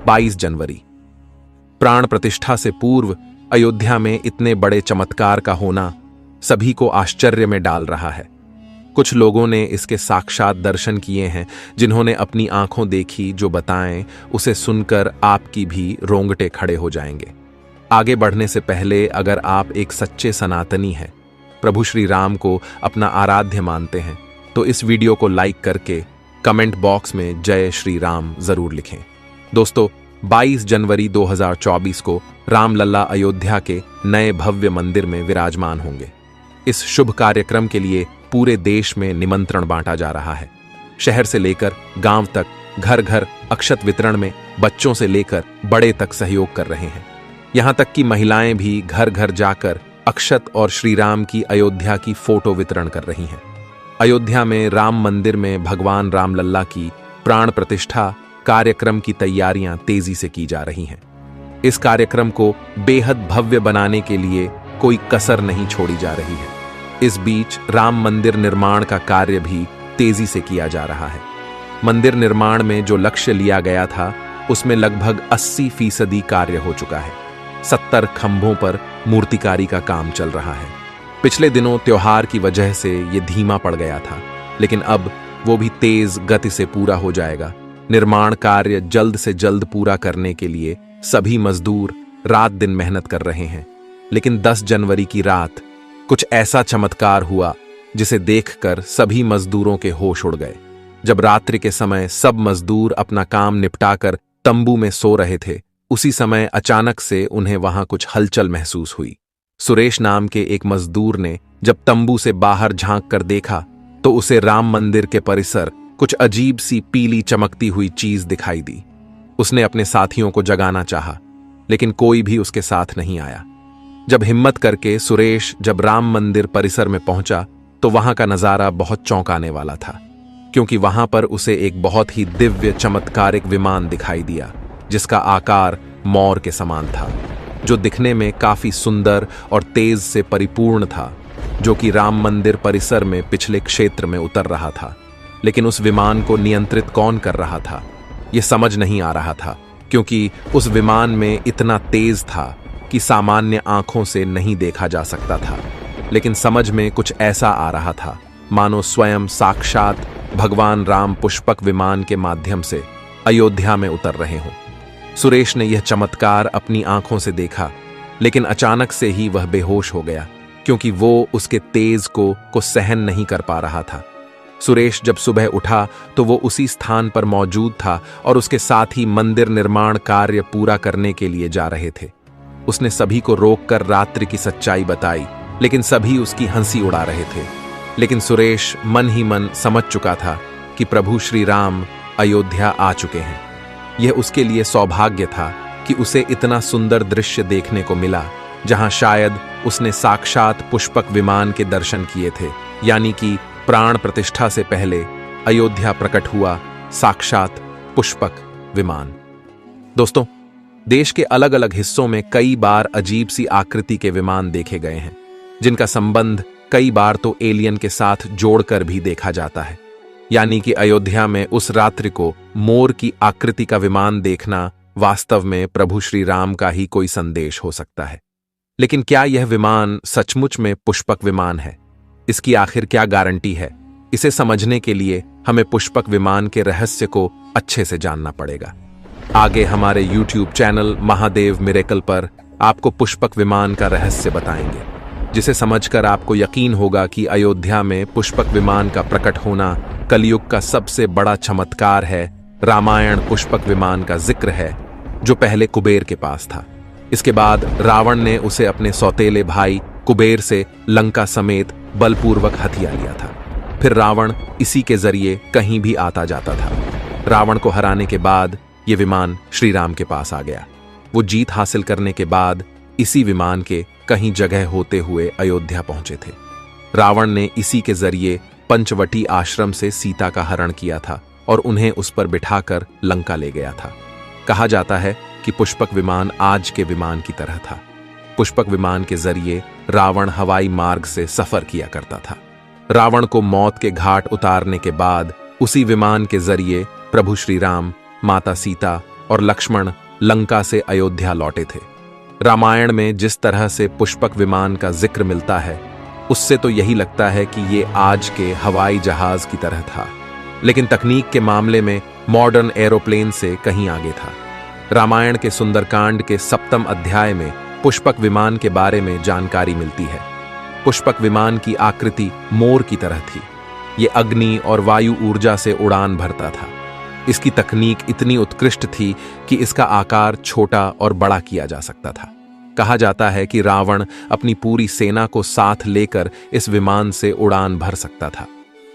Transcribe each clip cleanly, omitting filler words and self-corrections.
22 जनवरी। प्राण प्रतिष्ठा से पूर्व अयोध्या में इतने बड़े चमत्कार का होना सभी को आश्चर्य में डाल रहा है। कुछ लोगों ने इसके साक्षात दर्शन किए हैं, जिन्होंने अपनी आंखों देखी जो बताएं, उसे सुनकर आपकी भी रोंगटे खड़े हो जाएंगे। आगे बढ़ने से पहले अगर आप एक सच्चे सनातनी हैं, प्रभु श्री राम को अपना आराध्य मानते हैं, तो इस वीडियो को लाइक करके कमेंट बॉक्स में जय श्री राम जरूर लिखें। दोस्तों, 22 जनवरी 2024 को रामलला अयोध्या के नए भव्य मंदिर में विराजमान होंगे। इस शुभ कार्यक्रम के लिए पूरे देश में निमंत्रण बांटा जा रहा है। शहर से लेकर गांव तक घर घर अक्षत वितरण में बच्चों से लेकर बड़े तक सहयोग कर रहे हैं। यहां तक कि महिलाएं भी घर घर जाकर अक्षत और श्री राम की अयोध्या की फोटो वितरण कर रही हैं। अयोध्या में राम मंदिर में भगवान रामलल्ला की प्राण प्रतिष्ठा कार्यक्रम की तैयारियां तेजी से की जा रही हैं। इस कार्यक्रम को बेहद भव्य बनाने के लिए कोई कसर नहीं छोड़ी जा रही है। इस बीच राम मंदिर निर्माण का कार्य भी तेजी से किया जा रहा है। मंदिर निर्माण में जो लक्ष्य लिया गया था, उसमें लगभग 80% कार्य हो चुका है। 70 खंभों पर मूर्तिकारी का काम चल रहा है। पिछले दिनों त्योहार की वजह से ये धीमा पड़ गया था, लेकिन अब वो भी तेज गति से पूरा हो जाएगा। निर्माण कार्य जल्द से जल्द पूरा करने के लिए सभी मजदूर रात दिन मेहनत कर रहे हैं। लेकिन 10 जनवरी की रात कुछ ऐसा चमत्कार हुआ जिसे देखकर सभी मजदूरों के होश उड़ गए। जब रात्रि के समय सब मजदूर अपना काम निपटाकर तंबू में सो रहे थे, उसी समय अचानक से उन्हें वहां कुछ हलचल महसूस हुई। सुरेश नाम के एक मजदूर ने जब तंबू से बाहर झांक कर देखा, तो उसे राम मंदिर के परिसर कुछ अजीब सी पीली चमकती हुई चीज दिखाई दी। उसने अपने साथियों को जगाना चाहा, लेकिन कोई भी उसके साथ नहीं आया। जब हिम्मत करके सुरेश जब राम मंदिर परिसर में पहुंचा, तो वहां का नजारा बहुत चौंकाने वाला था, क्योंकि वहां पर उसे एक बहुत ही दिव्य चमत्कारिक विमान दिखाई दिया, जिसका आकार मोर के समान था, जो दिखने में काफी सुंदर और तेज से परिपूर्ण था, जो कि राम मंदिर परिसर में पिछले क्षेत्र में उतर रहा था। लेकिन उस विमान को नियंत्रित कौन कर रहा था, यह समझ नहीं आ रहा था, क्योंकि उस विमान में इतना तेज था कि सामान्य आंखों से नहीं देखा जा सकता था। लेकिन समझ में कुछ ऐसा आ रहा था, मानो स्वयं साक्षात भगवान राम पुष्पक विमान के माध्यम से अयोध्या में उतर रहे हों। सुरेश ने यह चमत्कार अपनी आंखों से देखा, लेकिन अचानक से ही वह बेहोश हो गया, क्योंकि वो उसके तेज को सहन नहीं कर पा रहा था। सुरेश जब सुबह उठा तो वो उसी स्थान पर मौजूद था और उसके साथ ही मंदिर निर्माण कार्य पूरा करने के लिए जा रहे थे। उसने सभी को रोककर रात्रि की सच्चाई बताई, लेकिन सभी उसकी हंसी उड़ा रहे थे। लेकिन सुरेश मन ही मन समझ चुका था कि प्रभु श्री राम अयोध्या आ चुके हैं। यह उसके लिए सौभाग्य था कि उसे इतना सुंदर दृश्य देखने को मिला, जहां शायद उसने साक्षात पुष्पक विमान के दर्शन किए थे, यानी कि प्राण प्रतिष्ठा से पहले अयोध्या प्रकट हुआ साक्षात पुष्पक विमान। दोस्तों, देश के अलग अलग हिस्सों में कई बार अजीब सी आकृति के विमान देखे गए हैं, जिनका संबंध कई बार तो एलियन के साथ जोड़कर भी देखा जाता है। यानी कि अयोध्या में उस रात्रि को मोर की आकृति का विमान देखना वास्तव में प्रभु श्री राम का ही कोई संदेश हो सकता है। लेकिन क्या यह विमान सचमुच में पुष्पक विमान है? इसकी आखिर क्या गारंटी है? इसे समझने के लिए हमें पुष्पक विमान के रहस्य को अच्छे से जानना पड़ेगा। आगे हमारे YouTube चैनल महादेव मिरेकल पर आपको पुष्पक विमान का रहस्य बताएंगे, जिसे समझकर आपको यकीन होगा कि अयोध्या में पुष्पक विमान का प्रकट होना कलयुग का सबसे बड़ा चमत्कार है। रामायण पुष्पक विमान का जिक्र है, जो पहले कुबेर के पास था। इसके बाद रावण ने उसे अपने सौतेले भाई कुबेर से लंका समेत बलपूर्वक हथिया लिया था। फिर रावण इसी के जरिए कहीं भी आता जाता था। रावण को हराने के बाद यह विमान श्री राम के पास आ गया। वो जीत हासिल करने के बाद इसी विमान के कहीं जगह होते हुए अयोध्या पहुंचे थे। रावण ने इसी के जरिए पंचवटी आश्रम से सीता का हरण किया था और उन्हें उस पर बिठाकर लंका ले गया था। कहा जाता है कि पुष्पक विमान आज के विमान की तरह था। पुष्पक विमान के जरिए रावण हवाई मार्ग से सफर किया करता था। रावण को मौत के घाट उतारने के बाद उसी विमान के जरिए प्रभु श्री राम, माता सीता और लक्ष्मण लंका से अयोध्या लौटे थे। रामायण में जिस तरह से पुष्पक विमान का जिक्र मिलता है, उससे तो यही लगता है कि ये आज के हवाई जहाज की तरह था, लेकिन तकनीक के मामले में मॉडर्न एरोप्लेन से कहीं आगे था। रामायण के सुंदरकांड के 7वें अध्याय में पुष्पक विमान के बारे में जानकारी मिलती है। पुष्पक विमान की आकृति मोर की तरह थी। ये अग्नि और वायु ऊर्जा से उड़ान भरता था। इसकी तकनीक इतनी उत्कृष्ट थी कि इसका आकार छोटा और बड़ा किया जा सकता था। कहा जाता है कि रावण अपनी पूरी सेना को साथ लेकर इस विमान से उड़ान भर सकता था।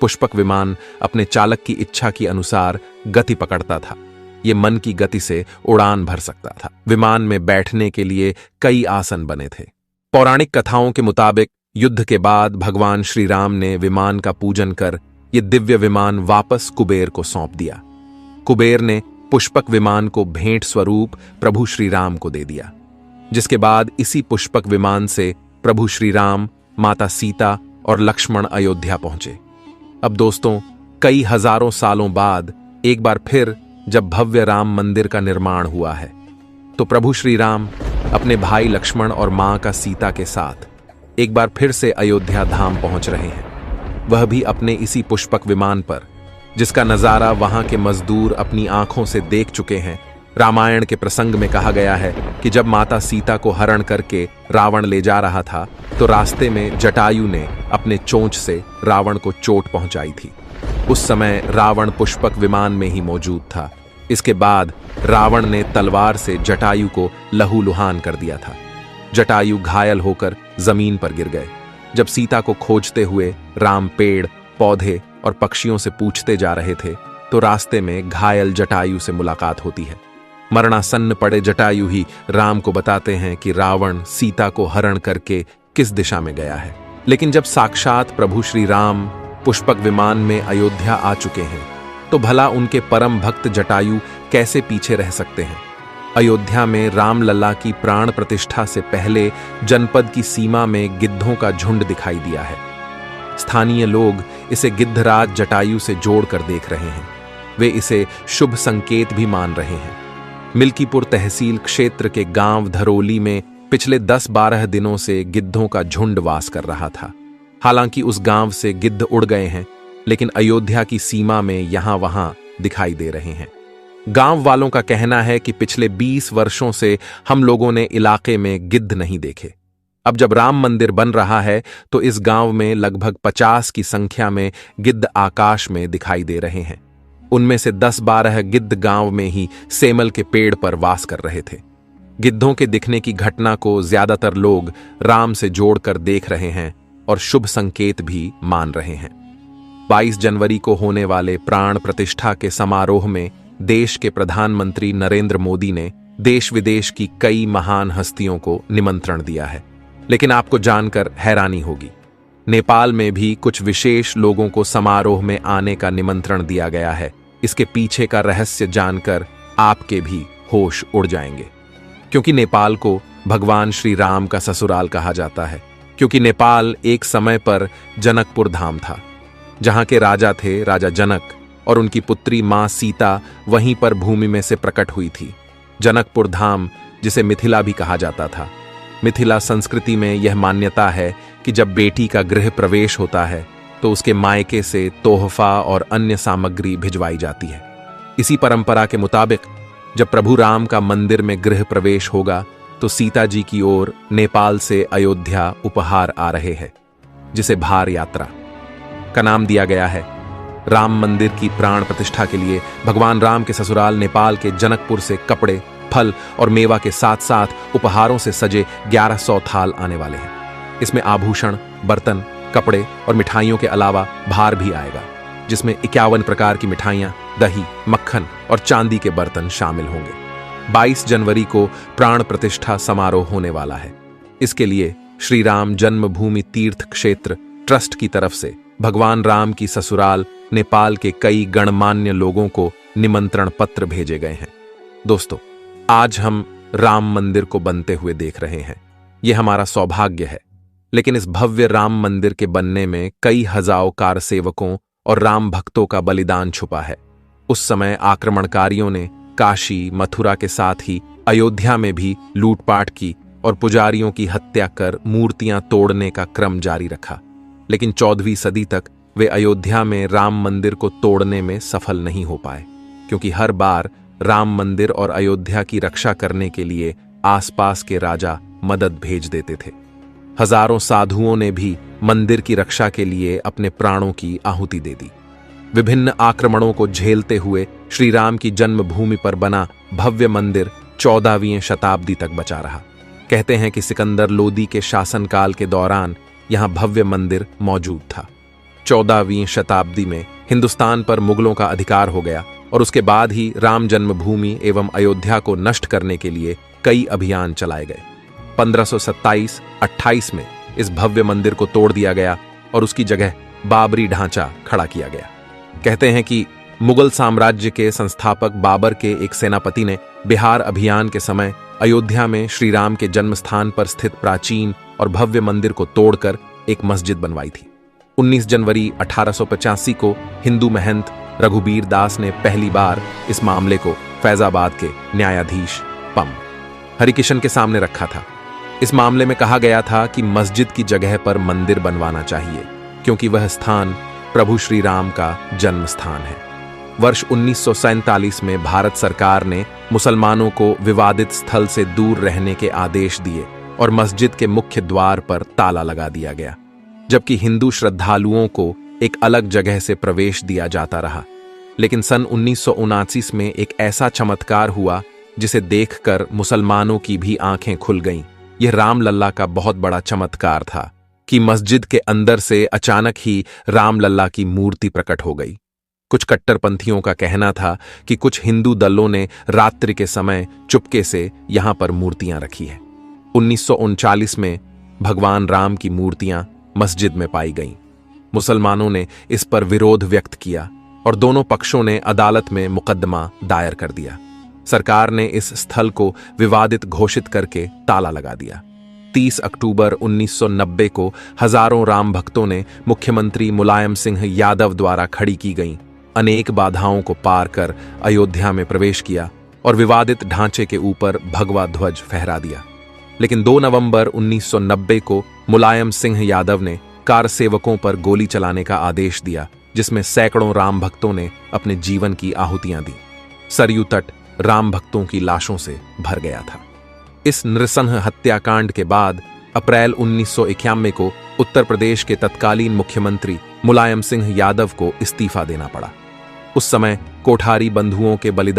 पुष्पक विमान अपने चालक की इच्छा के अनुसार गति पकड़ता था। ये मन की गति से उड़ान भर सकता था। विमान में बैठने के लिए कई आसन बने थे। पौराणिक कथाओं के मुताबिक युद्ध के बाद भगवान श्री राम ने विमान का पूजन कर ये दिव्य विमान वापस कुबेर को सौंप दिया। कुबेर ने पुष्पक विमान को भेंट स्वरूप प्रभु श्री राम को दे दिया, जिसके बाद इसी पुष्पक विमान से प्रभु श्री राम, माता सीता और लक्ष्मण अयोध्या पहुंचे। अब दोस्तों, कई हजारों सालों बाद एक बार फिर जब भव्य राम मंदिर का निर्माण हुआ है, तो प्रभु श्री राम अपने भाई लक्ष्मण और मां का सीता के साथ एक बार फिर से अयोध्या धाम पहुंच रहे हैं। वह भी अपने इसी पुष्पक विमान पर, जिसका नजारा वहां के मजदूर अपनी आंखों से देख चुके हैं। रामायण के प्रसंग में कहा गया है कि जब माता सीता को हरण करके रावण ले जा रहा था, तो रास्ते में जटायु ने अपने चोंच से रावण को चोट पहुंचाई थी। उस समय रावण पुष्पक विमान में ही मौजूद था। इसके बाद रावण ने तलवार से जटायु को लहूलुहान कर दिया था। जटायु घायल होकर जमीन पर गिर गए। जब सीता को खोजते हुए राम पेड़, पौधे और पक्षियों से पूछते जा रहे थे, तो रास्ते में घायल जटायु से मुलाकात होती है। मरणासन्न पड़े जटायु ही राम को बताते हैं कि रावण सीता को हरण करके किस दिशा में गया है। लेकिन जब साक्षात प्रभु श्री राम पुष्पक विमान में अयोध्या आ चुके हैं, तो भला उनके परम भक्त जटायु कैसे पीछे रह सकते हैं। अयोध्या में रामलला की प्राण प्रतिष्ठा से पहले जनपद की सीमा में गिद्धों का झुंड दिखाई दिया है। स्थानीय लोग इसे गिद्धराज जटायु से जोड़कर देख रहे हैं। वे इसे शुभ संकेत भी मान रहे हैं। मिल्कीपुर तहसील क्षेत्र के गांव धरोली में पिछले 10-12 दिनों से गिद्धों का झुंड वास कर रहा था। हालांकि उस गांव से गिद्ध उड़ गए हैं, लेकिन अयोध्या की सीमा में यहां वहां दिखाई दे रहे हैं। गांव वालों का कहना है कि पिछले 20 वर्षों से हम लोगों ने इलाके में गिद्ध नहीं देखे। अब जब राम मंदिर बन रहा है, तो इस गांव में लगभग 50 की संख्या में गिद्ध आकाश में दिखाई दे रहे हैं। उनमें से 10-12 गिद्ध गांव में ही सेमल के पेड़ पर वास कर रहे थे। गिद्धों के दिखने की घटना को ज्यादातर लोग राम से जोड़कर देख रहे हैं और शुभ संकेत भी मान रहे हैं। 22 जनवरी को होने वाले प्राण प्रतिष्ठा के समारोह में देश के प्रधानमंत्री नरेंद्र मोदी ने देश विदेश की कई महान हस्तियों को निमंत्रण दिया है। लेकिन आपको जानकर हैरानी होगी, नेपाल में भी कुछ विशेष लोगों को समारोह में आने का निमंत्रण दिया गया है। इसके पीछे का रहस्य जानकर आपके भी होश उड़ जाएंगे, क्योंकि नेपाल को भगवान श्री राम का ससुराल कहा जाता है। क्योंकि नेपाल एक समय पर जनकपुर धाम था, जहां के राजा थे राजा जनक, और उनकी पुत्री मां सीता वहीं पर भूमि में से प्रकट हुई थी। जनकपुर धाम, जिसे मिथिला भी कहा जाता था। मिथिला संस्कृति में यह मान्यता है कि जब बेटी का गृह प्रवेश होता है, तो उसके मायके से तोहफा और अन्य सामग्री भिजवाई जाती है। इसी परंपरा के मुताबिक जब प्रभु राम का मंदिर में गृह प्रवेश होगा, तो सीता जी की ओर नेपाल से अयोध्या उपहार आ रहे हैं, जिसे भार यात्रा का नाम दिया गया है। राम मंदिर की प्राण प्रतिष्ठा के लिए भगवान राम के ससुराल नेपाल के जनकपुर से कपड़े, फल और मेवा के साथ साथ उपहारों से सजे 1100 थाल आने वाले हैं। इसमें आभूषण, बर्तन, कपड़े और मिठाइयों के अलावा भार भी आएगा, जिसमें 51 प्रकार की मिठाइयां, दही, मक्खन और चांदी के बर्तन शामिल होंगे। 22 जनवरी को प्राण प्रतिष्ठा समारोह होने वाला है। इसके लिए श्री राम जन्मभूमि तीर्थ क्षेत्र ट्रस्ट की तरफ से भगवान राम की ससुराल नेपाल के कई गणमान्य लोगों को निमंत्रण पत्र भेजे गए हैं। दोस्तों, आज हम राम मंदिर को बनते हुए देख रहे हैं। यह हमारा सौभाग्य है। लेकिन इस भव्य राम मंदिर के बनने में कई हजारों कारसेवकों और राम भक्तों का बलिदान छुपा है। उस समय आक्रमणकारियों ने काशी, मथुरा के साथ ही अयोध्या में भी लूटपाट की और पुजारियों की हत्या कर मूर्तियां तोड़ने का क्रम जारी रखा। लेकिन 14वीं सदी तक वे अयोध्या में राम मंदिर को तोड़ने में सफल नहीं हो पाए, क्योंकि हर बार राम मंदिर और अयोध्या की रक्षा करने के लिए आसपास के राजा मदद भेज देते थे। हजारों साधुओं ने भी मंदिर की रक्षा के लिए अपने प्राणों की आहुति दे दी। विभिन्न आक्रमणों को झेलते हुए श्री राम की जन्मभूमि पर बना भव्य मंदिर 14वीं शताब्दी तक बचा रहा। कहते हैं कि सिकंदर लोदी के शासनकाल के दौरान यहां भव्य मंदिर मौजूद था। 14वीं शताब्दी में हिंदुस्तान पर मुगलों का अधिकार हो गया और उसके बाद ही राम जन्मभूमि एवं अयोध्या को नष्ट करने के लिए कई अभियान चलाए गए। 1527-28 में इस भव्य मंदिर को तोड़ दिया गया और उसकी जगह बाबरी ढांचा खड़ा किया गया। कहते हैं कि मुगल साम्राज्य के संस्थापक बाबर के एक सेनापति ने बिहार अभियान के समय अयोध्या में श्री राम के जन्म स्थान पर स्थित प्राचीन और भव्य मंदिर को तोड़कर एक मस्जिद बनवाई थी। 19 जनवरी 1885 को हिंदू महंत रघुबीर दास ने पहली बार इस मामले को फैजाबाद के न्यायाधीश पम हरिकिशन के सामने रखा था। इस मामले में कहा गया था कि मस्जिद की जगह पर मंदिर बनवाना चाहिए, क्योंकि वह स्थान प्रभु श्री राम का जन्म स्थान है। वर्ष 1947 में भारत सरकार ने मुसलमानों को विवादित स्थल से दूर रहने के आदेश दिए और मस्जिद के मुख्य द्वार पर ताला लगा दिया गया, जबकि हिंदू श्रद्धालुओं को एक अलग जगह से प्रवेश दिया जाता रहा। लेकिन सन 1979 में एक ऐसा चमत्कार हुआ जिसे देखकर मुसलमानों की भी आंखें खुल गईं। यह रामलल्ला का बहुत बड़ा चमत्कार था कि मस्जिद के अंदर से अचानक ही रामलल्ला की मूर्ति प्रकट हो गई। कुछ कट्टरपंथियों का कहना था कि कुछ हिंदू दलों ने रात्रि के समय चुपके से यहां पर मूर्तियां रखी है। 1939 में भगवान राम की मूर्तियां मस्जिद में पाई गईं। मुसलमानों ने इस पर विरोध व्यक्त किया और दोनों पक्षों ने अदालत में मुकदमा दायर कर दिया। सरकार ने इस स्थल को विवादित घोषित करके ताला लगा दिया। 30 अक्टूबर 1990 को हजारों राम भक्तों ने मुख्यमंत्री मुलायम सिंह यादव द्वारा खड़ी की गईं अनेक बाधाओं को पार कर अयोध्या में प्रवेश किया और विवादित ढांचे के ऊपर भगवा ध्वज फहरा दिया। लेकिन 2 नवंबर 1990 को मुलायम सिंह यादव ने कार सेवकों पर गोली चलाने का आदेश दिया, जिसमें सैकड़ों राम भक्तों ने अपने जीवन की आहुतियां दी। सरयू तट राम भक्तों की लाशों से भर गया था। इस नृशंस हत्याकांड के बाद अप्रैल 1991 को उत्तर प्रदेश के तत्कालीन मुख्यमंत्री मुलायम सिंह यादव को इस्तीफा देना पड़ा। उस समय कोठारी बंधुओं के बलिदान